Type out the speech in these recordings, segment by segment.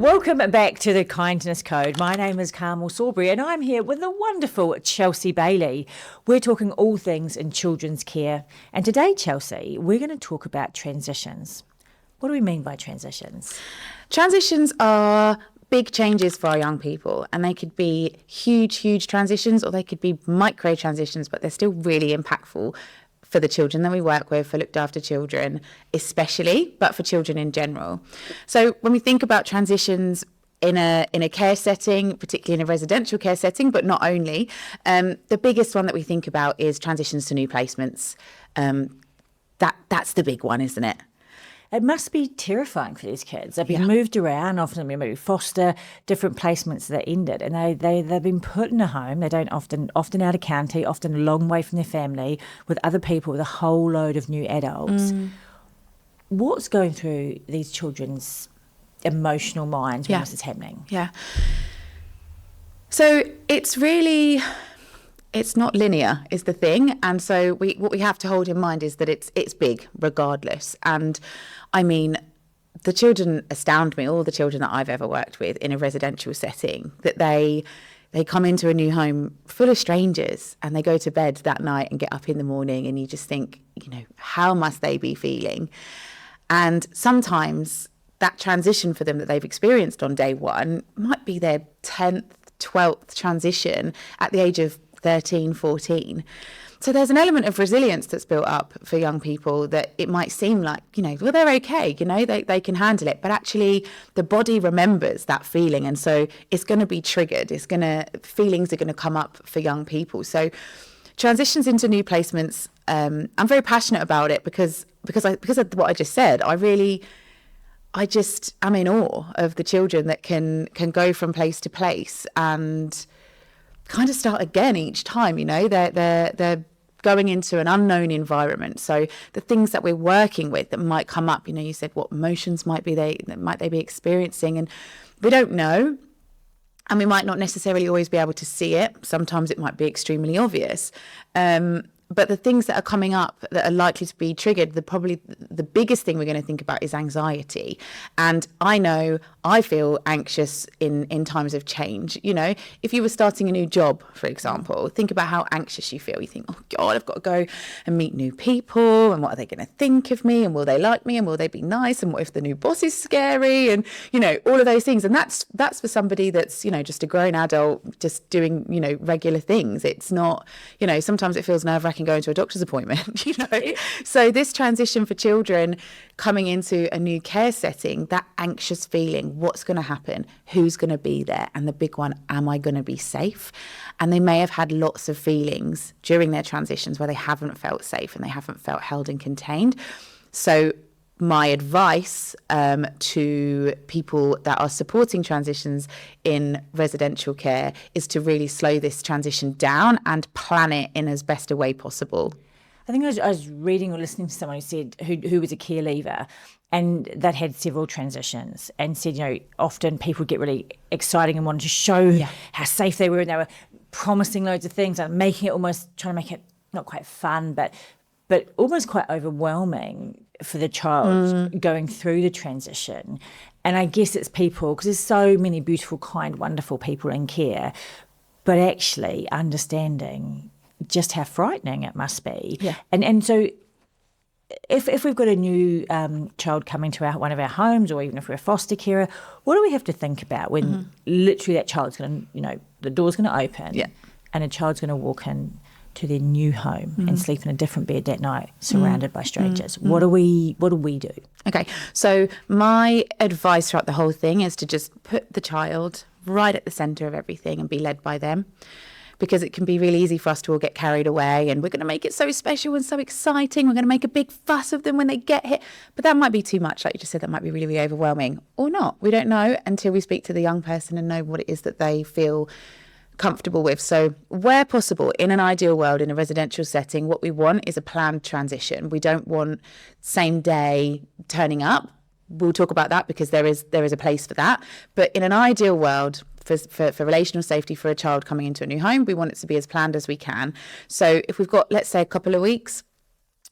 Welcome back to the Kindness Code. My name is Carmel Sawbury and I'm here with the wonderful Chelsea Bailey. We're talking all things in children's care. And today, Chelsea, we're going to talk about transitions. What do we mean by transitions? Transitions are big changes for our young people, and they could be huge transitions, or they could be micro transitions, but they're still really impactful for the children that we work with, for looked after children especially, but for children in general. So when we think about transitions in a care setting, particularly in a residential care setting, but not only, the biggest one that we think about is transitions to new placements. That's the big one, isn't it? It must be terrifying for these kids. They've been moved around, often been moved foster, different placements that ended, and they've been put in a home. They don't often out of county, often a long way from their family, with other people, with a whole load of new adults. What's going through these children's emotional minds when this is happening? Yeah. So it's not linear is the thing. And so what we have to hold in mind is that it's big regardless. And I mean, the children astound me, all the children that I've ever worked with in a residential setting, that they come into a new home full of strangers and they go to bed that night and get up in the morning and you just think, how must they be feeling? And sometimes that transition for them that they've experienced on day one might be their 10th, 12th transition at the age of 13, 14. So there's an element of resilience that's built up for young people that it might seem like, well, they're okay, they can handle it. But actually the body remembers that feeling. And so it's going to be triggered. Feelings are going to come up for young people. So transitions into new placements, I'm very passionate about it because of what I just said. I'm in awe of the children that can go from place to place and kind of start again each time. They're going into an unknown environment. So the things that we're working with that might come up, you said what emotions might they be experiencing, and we don't know. And we might not necessarily always be able to see it. Sometimes it might be extremely obvious. But the things that are coming up that are likely to be triggered, probably the biggest thing we're going to think about is anxiety. And I know I feel anxious in times of change. If you were starting a new job, for example, think about how anxious you feel. You think, oh God, I've got to go and meet new people. And what are they going to think of me? And will they like me? And will they be nice? And what if the new boss is scary? And, all of those things. And that's for somebody that's, just a grown adult, just doing, regular things. It's not, sometimes it feels nerve-wracking going to a doctor's appointment, So this transition for children coming into a new care setting, that anxious feeling, what's going to happen, who's going to be there, and the big one, am I going to be safe? And they may have had lots of feelings during their transitions where they haven't felt safe and they haven't felt held and contained. So my advice to people that are supporting transitions in residential care is to really slow this transition down and plan it in as best a way possible. I think I was reading or listening to someone who said who was a care leaver and that had several transitions and said, often people get really exciting and wanted to show how safe they were, and they were promising loads of things and trying to make it not quite fun, but almost quite overwhelming for the child going through the transition. And I guess it's people, because there's so many beautiful, kind, wonderful people in care, but actually understanding just how frightening it must be. Yeah. And so if we've got a new child coming to one of our homes, or even if we're a foster carer, what do we have to think about when literally that child's going to, the door's going to open and a child's going to walk in to their new home and sleep in a different bed that night, surrounded by strangers? What do we do? Okay, so my advice throughout the whole thing is to just put the child right at the centre of everything and be led by them, because it can be really easy for us to all get carried away and we're going to make it so special and so exciting. We're going to make a big fuss of them when they get here. But that might be too much. Like you just said, that might be really, really overwhelming, or not. We don't know until we speak to the young person and know what it is that they feel comfortable with. So where possible, in an ideal world, in a residential setting, what we want is a planned transition. We don't want same day turning up. We'll talk about that because there is a place for that. But in an ideal world, for relational safety for a child coming into a new home, we want it to be as planned as we can. So if we've got, let's say, a couple of weeks,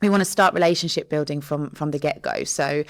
we want to start relationship building from the get-go. So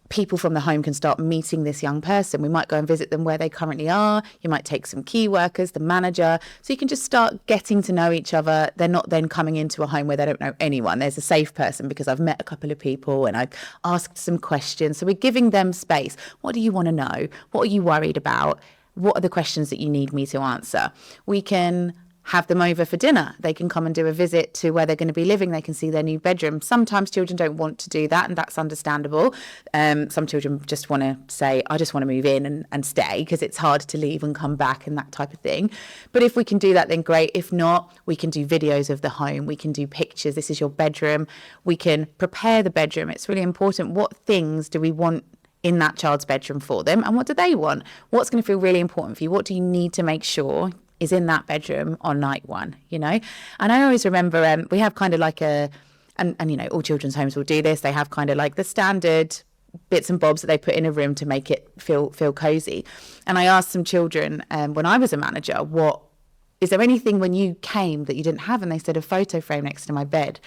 people from the home can start meeting this young person. We might go and visit them where they currently are. You might take some key workers, the manager, so you can just start getting to know each other. They're not then coming into a home where they don't know anyone. There's a safe person because I've met a couple of people and I've asked some questions. So we're giving them space. What do you want to know? What are you worried about? What are the questions that you need me to answer? We can have them over for dinner. They can come and do a visit to where they're going to be living. They can see their new bedroom. Sometimes children don't want to do that, and that's understandable. Some children just want to say, I just want to move in and stay, because it's hard to leave and come back and that type of thing. But if we can do that, then great. If not, we can do videos of the home. We can do pictures. This is your bedroom. We can prepare the bedroom. It's really important. What things do we want in that child's bedroom for them, and what do they want? What's going to feel really important for you? What do you need to make sure is in that bedroom on night one, you know? And I always remember we have kind of like and you know, all children's homes will do this. They have kind of like the standard bits and bobs that they put in a room to make it feel cozy. And I asked some children when I was a manager, is there anything when you came that you didn't have? And they said, a photo frame next to my bed.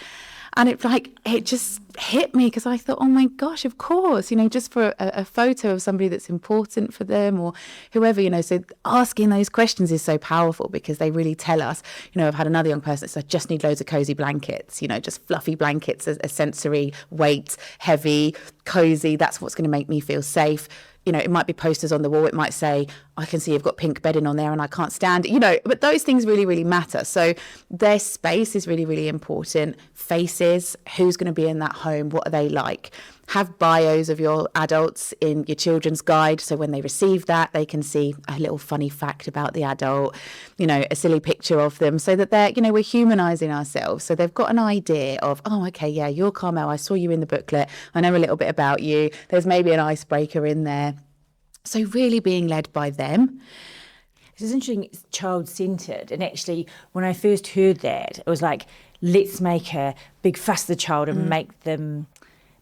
And it just hit me, because I thought, oh my gosh, of course, you know, just for a photo of somebody that's important for them or whoever, you know. So asking those questions is so powerful, because they really tell us, you know. I've had another young person that said, I just need loads of cozy blankets, you know, just fluffy blankets, a sensory weight, heavy, cozy. That's what's going to make me feel safe. You know, it might be posters on the wall. It might say, I can see you've got pink bedding on there and I can't stand it, you know, but those things really, really matter. So their space is really, really important. Faces, who's going to be in that home? What are they like? Have bios of your adults in your children's guide. So when they receive that, they can see a little funny fact about the adult, you know, a silly picture of them, so that they're, you know, we're humanising ourselves. So they've got an idea of, oh, okay, yeah, you're Carmel. I saw you in the booklet. I know a little bit about you. There's maybe an icebreaker in there. So really being led by them. This is interesting, it's child-centred. And actually, when I first heard that, it was like, let's make a big fuss of the child and make them...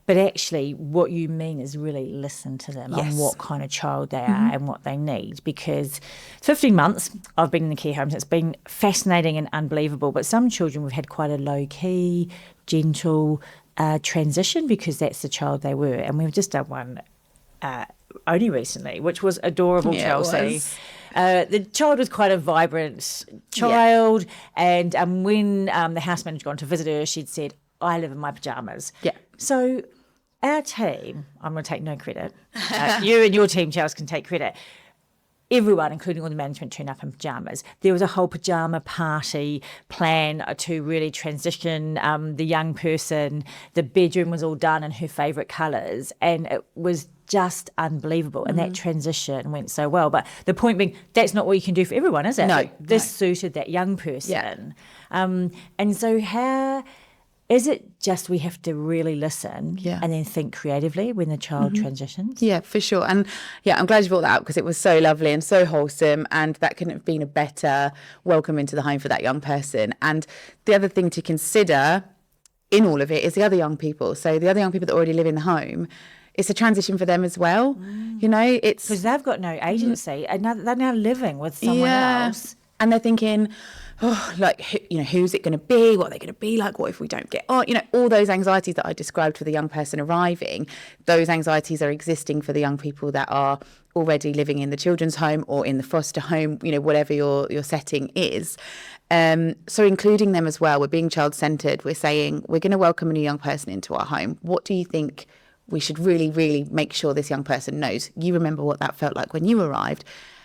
But actually, what you mean is really listen to them on what kind of child they are and what they need. Because 15 months I've been in the care homes. It's been fascinating and unbelievable. But some children, we've had quite a low-key, gentle transition, because that's the child they were. And we've just done one only recently, which was adorable, Chelsea. The child was quite a vibrant child. And when the house manager got on to visit her, she'd said, I live in my pyjamas. Yeah. So our team, I'm going to take no credit. You and your team, Charles, can take credit. Everyone, including all the management, turned up in pyjamas. There was a whole pyjama party plan to really transition the young person. The bedroom was all done in her favourite colours, and it was just unbelievable. And that transition went so well. But the point being, that's not what you can do for everyone, is it? No. This suited that young person. And so how... Is it just we have to really listen and then think creatively when the child transitions? Yeah, for sure. And yeah, I'm glad you brought that up, because it was so lovely and so wholesome, and that couldn't have been a better welcome into the home for that young person. And the other thing to consider in all of it is the other young people. So the other young people that already live in the home, it's a transition for them as well. You know, it's... Because they've got no agency. And they're now living with someone else. And they're thinking... oh, like, you know, who's it going to be? What are they going to be like? What if we don't get on? You know, all those anxieties that I described for the young person arriving, those anxieties are existing for the young people that are already living in the children's home or in the foster home, you know, whatever your setting is. So including them as well. We're being child-centred. We're saying we're going to welcome a new young person into our home. What do you think we should really, really make sure this young person knows? You remember what that felt like when you arrived.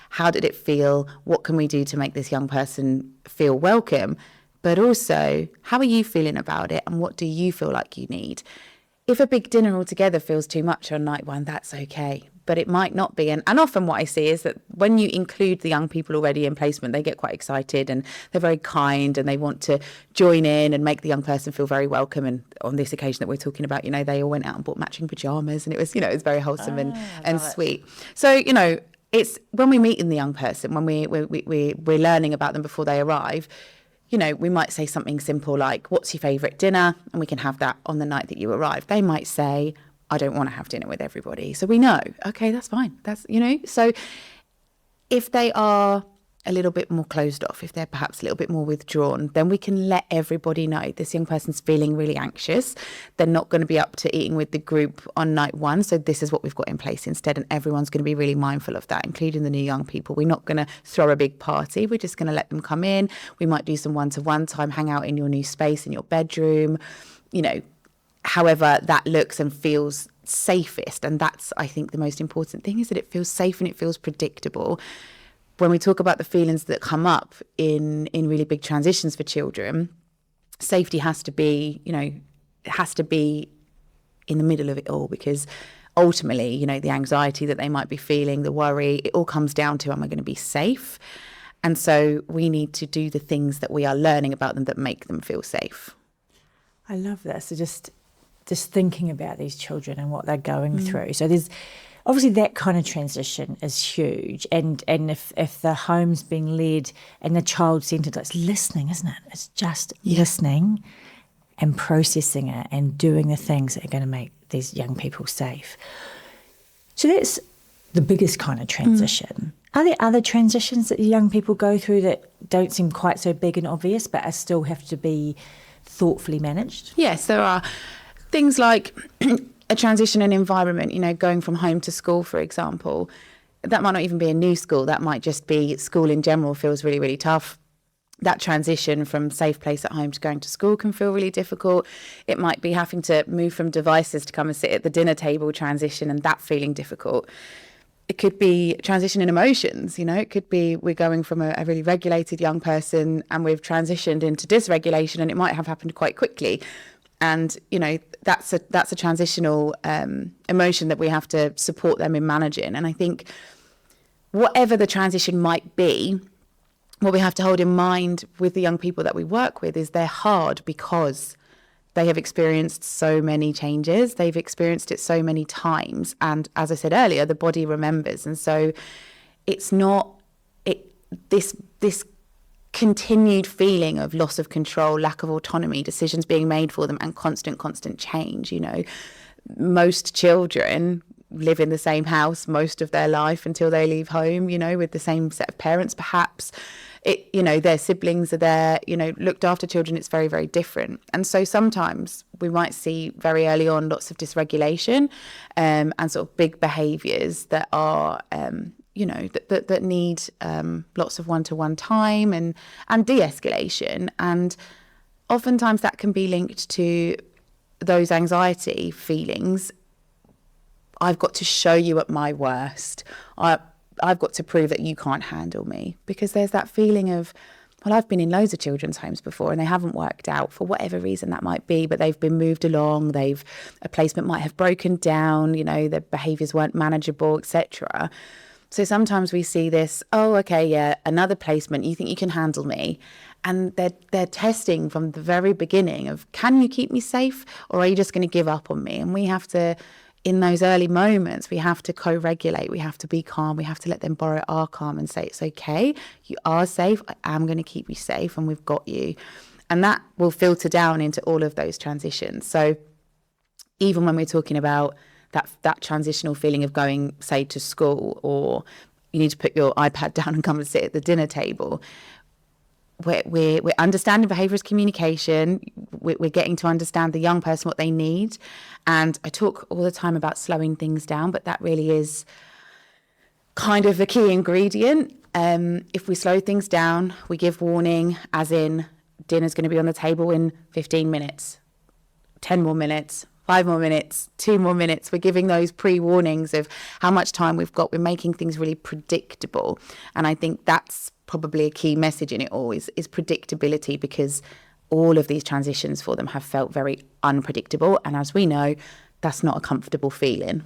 How did it feel? What can we do to make this young person feel welcome? But also, how are you feeling about it, and what do you feel like you need? If a big dinner altogether feels too much on night one, that's okay. But it might not be. And often what I see is that when you include the young people already in placement, they get quite excited and they're very kind and they want to join in and make the young person feel very welcome. And on this occasion that we're talking about, you know, they all went out and bought matching pyjamas, and it was, you know, it was very wholesome and sweet. So, you know, it's when we meet in the young person, when we're learning about them before they arrive, you know, we might say something simple like, what's your favourite dinner? And we can have that on the night that you arrive. They might say, I don't want to have dinner with everybody. So we know, okay, that's fine. That's, you know, so if they are a little bit more closed off, if they're perhaps a little bit more withdrawn, then we can let everybody know this young person's feeling really anxious. They're not going to be up to eating with the group on night one. So this is what we've got in place instead. And everyone's going to be really mindful of that, including the new young people. We're not going to throw a big party. We're just going to let them come in. We might do some one-to-one time, hang out in your new space, in your bedroom, however that looks and feels safest. And that's, I think, the most important thing, is that it feels safe and it feels predictable. When we talk about the feelings that come up in really big transitions for children, safety has to be, in the middle of it all, because ultimately, the anxiety that they might be feeling, the worry, it all comes down to, am I going to be safe? And so we need to do the things that we are learning about them that make them feel safe. I love that. So just thinking about these children and what they're going through. So there's obviously that kind of transition is huge. And if the home's being led and the child-centred, it's listening, isn't it? It's just listening and processing it and doing the things that are going to make these young people safe. So that's the biggest kind of transition. Are there other transitions that young people go through that don't seem quite so big and obvious but are still have to be thoughtfully managed? Yes, there are things like a transition in environment, going from home to school, for example. That might not even be a new school. That might just be school in general feels really, really tough. That transition from safe place at home to going to school can feel really difficult. It might be having to move from devices to come and sit at the dinner table transition, and that feeling difficult. It could be transition in emotions, it could be we're going from a really regulated young person and we've transitioned into dysregulation, and it might have happened quite quickly. And, that's a transitional emotion that we have to support them in managing. And I think whatever the transition might be, what we have to hold in mind with the young people that we work with is they're hard because they have experienced so many changes. They've experienced it so many times. And as I said earlier, the body remembers. And so it's not this continued feeling of loss of control, lack of autonomy, decisions being made for them, and constant change. Most children live in the same house most of their life until they leave home, with the same set of parents, perhaps. Their siblings are there, looked after children. It's very, very different. And so sometimes we might see very early on lots of dysregulation and sort of big behaviours that are that need lots of one-to-one time and de-escalation. And oftentimes that can be linked to those anxiety feelings. I've got to show you at my worst. I've got to prove that you can't handle me, because there's that feeling of, well, I've been in loads of children's homes before and they haven't worked out for whatever reason that might be, but they've been moved along. A placement might have broken down, their behaviours weren't manageable, etc. So sometimes we see this, another placement, you think you can handle me. And they're testing from the very beginning of, can you keep me safe, or are you just going to give up on me? And we have to, in those early moments, we have to co-regulate. We have to be calm. We have to let them borrow our calm and say, it's okay, you are safe. I am going to keep you safe and we've got you. And that will filter down into all of those transitions. So even when we're talking about that transitional feeling of going, say, to school, or you need to put your iPad down and come and sit at the dinner table, we're understanding behaviour as communication. We're getting to understand the young person, what they need. And I talk all the time about slowing things down, but that really is kind of the key ingredient. If we slow things down, we give warning, as in dinner's going to be on the table in 15 minutes, 10 more minutes, 5 more minutes, 2 more minutes. We're giving those pre-warnings of how much time we've got. We're making things really predictable. And I think that's probably a key message in it all is predictability, because all of these transitions for them have felt very unpredictable. And as we know, that's not a comfortable feeling.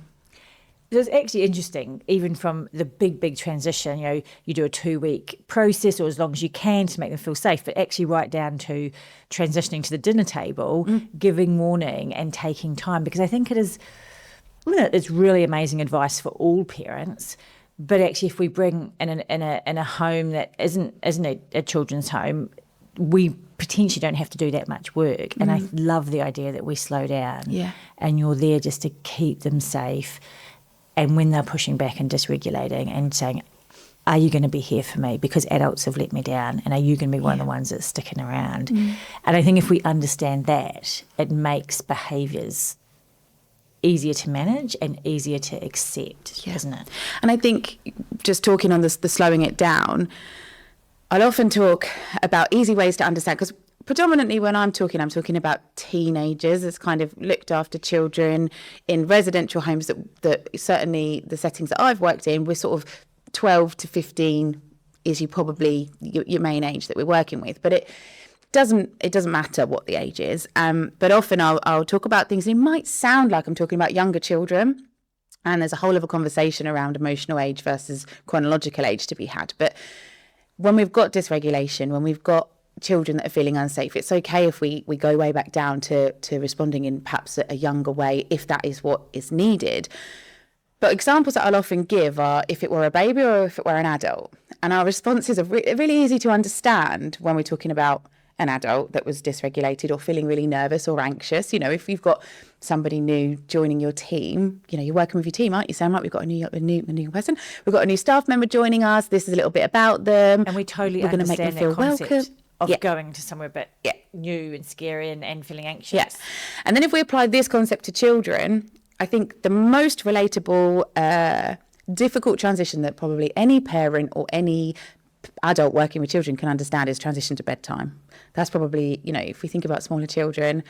It's actually interesting, even from the big transition, you do a 2-week process, or as long as you can, to make them feel safe, but actually right down to transitioning to the dinner table, giving warning and taking time, because I think it's really amazing advice for all parents. But actually, if we bring in a home that isn't a children's home, we potentially don't have to do that much work. And I love the idea that we slow down, and you're there just to keep them safe. And when they're pushing back and dysregulating and saying, are you going to be here for me because adults have let me down, and are you going to be one of the ones that's sticking around? And I think if we understand that, it makes behaviours easier to manage and easier to accept, isn't it? And I think just talking on the slowing it down, I'll often talk about easy ways to understand, because predominantly when I'm talking about teenagers as kind of looked after children in residential homes that certainly the settings that I've worked in, we're sort of 12 to 15 is probably your main age that we're working with. But it doesn't matter what the age is. But often I'll talk about things, and it might sound like I'm talking about younger children. And there's a whole other conversation around emotional age versus chronological age to be had. But when we've got dysregulation, when we've got children that are feeling unsafe, it's okay if we go way back down to responding in perhaps a younger way, if that is what is needed. But examples that I'll often give are if it were a baby or if it were an adult. And our responses are really easy to understand when we're talking about an adult that was dysregulated or feeling really nervous or anxious. You know, if you've got somebody new joining your team, you know, you're working with your team, aren't you, Sam? Like, we've got a new person, we've got a new staff member joining us. This is a little bit about them, and we totally we're going to make them feel welcome. Of going to somewhere a bit new and scary and feeling anxious. Yes. And then if we apply this concept to children, I think the most relatable, difficult transition that probably any parent or any adult working with children can understand is transition to bedtime. That's probably, you know, if we think about smaller children,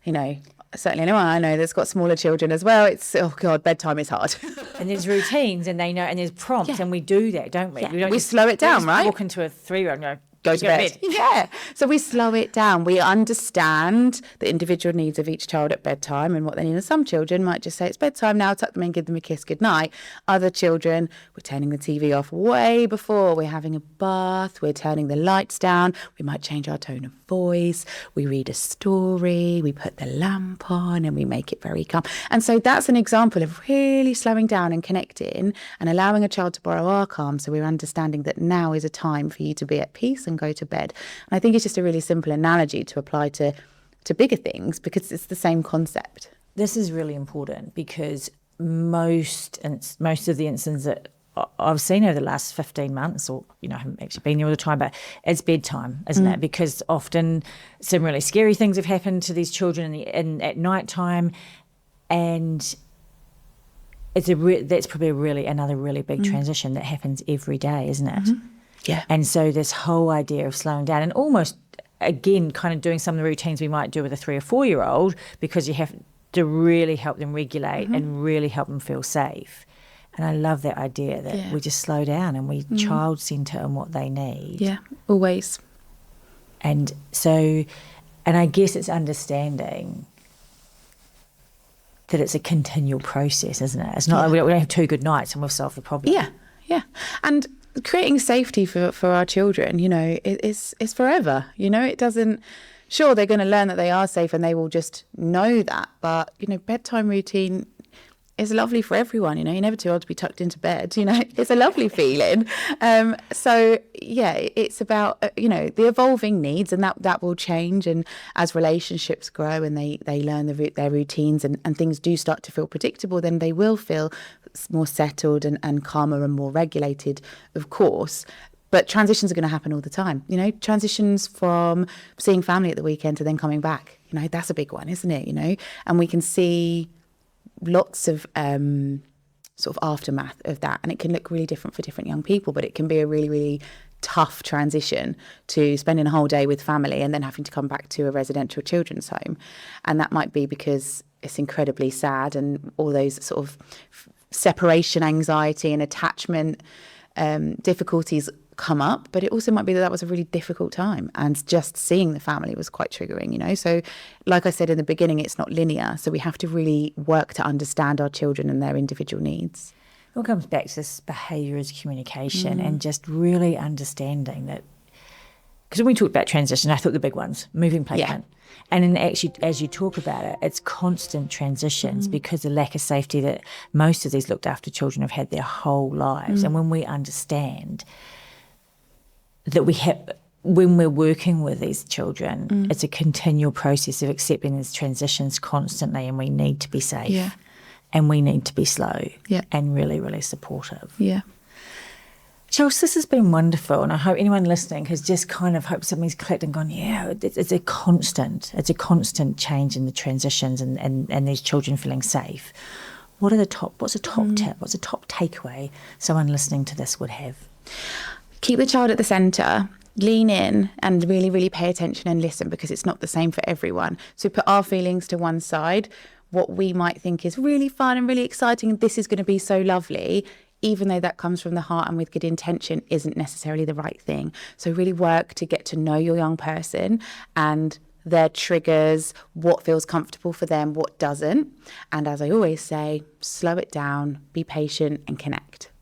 you know, certainly anyone I know that's got smaller children as well, it's, oh God, bedtime is hard. And there's routines, and they know, and there's prompts, and we do that, don't we? Yeah. We slow it down, right? Walk into a 3-year-old and go to bed. Yeah. So we slow it down. We understand the individual needs of each child at bedtime and what they need. And some children might just say, it's bedtime now, tuck them in, give them a kiss, good night. Other children, we're turning the TV off way before, we're having a bath, we're turning the lights down, we might change our tone of voice, we read a story, we put the lamp on, and we make it very calm. And so that's an example of really slowing down and connecting and allowing a child to borrow our calm, so we're understanding that now is a time for you to be at peace and go to bed. And I think it's just a really simple analogy to apply to bigger things, because it's the same concept. This is really important, because most of the incidents that I've seen over the last 15 months, or, you know, I haven't actually been there all the time, but it's bedtime, isn't it? Because often some really scary things have happened to these children at night time, and that's probably another really big transition that happens every day, isn't it? Yeah. And so this whole idea of slowing down and almost, again, kind of doing some of the routines we might do with a 3 or 4-year-old, because you have to really help them regulate and really help them feel safe. And I love that idea that we just slow down and we child centre on what they need. Yeah, always. And so, and I guess it's understanding that it's a continual process, isn't it? It's not like we don't have 2 good nights and we've solved the problem. Yeah, yeah. And creating safety for our children, you know, it's forever. You know, it doesn't, sure, they're going to learn that they are safe and they will just know that. But, you know, bedtime routine is lovely for everyone. You know, you're never too old to be tucked into bed. You know, it's a lovely feeling. So, yeah, it's about, you know, the evolving needs, and that will change. And as relationships grow and they learn their routines and things do start to feel predictable, then they will feel more settled and calmer and more regulated, of course. But transitions are going to happen all the time. You know, transitions from seeing family at the weekend to then coming back. You know, that's a big one, isn't it? You know, and we can see lots of sort of aftermath of that, and it can look really different for different young people, but it can be a really, really tough transition to spending a whole day with family and then having to come back to a residential children's home. And that might be because it's incredibly sad and all those sort of separation anxiety and attachment difficulties come up, but it also might be that was a really difficult time and just seeing the family was quite triggering, you know. So like I said in the beginning, it's not linear, so we have to really work to understand our children and their individual needs. It all comes back to this behaviour as communication and just really understanding that, because when we talked about transition, I thought the big ones, moving placement. And then actually, as you talk about it, it's constant transitions because the lack of safety that most of these looked after children have had their whole lives. And when we understand that when we're working with these children, it's a continual process of accepting these transitions constantly, and we need to be safe and we need to be slow and really, really supportive. Yeah. Chelsea, this has been wonderful, and I hope anyone listening has just kind of hope something's clicked and gone, yeah, it's a constant change in the transitions and these children feeling safe. What's a top tip? What's a top takeaway someone listening to this would have? Keep the child at the centre. Lean in and really, really pay attention and listen, because it's not the same for everyone. So put our feelings to one side. What we might think is really fun and really exciting, and this is going to be so lovely, even though that comes from the heart and with good intention, isn't necessarily the right thing. So really work to get to know your young person and their triggers, what feels comfortable for them, what doesn't. And as I always say, slow it down, be patient and connect.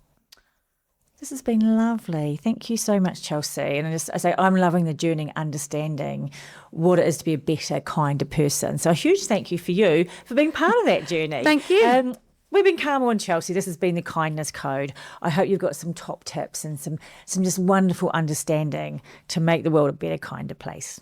This has been lovely. Thank you so much, Chelsea. And I say I'm loving the journey, understanding what it is to be a better, kinder person. So a huge thank you for you for being part of that journey. Thank you. We've been Carmel and Chelsea. This has been the Kindness Code. I hope you've got some top tips and some just wonderful understanding to make the world a better, kinder place.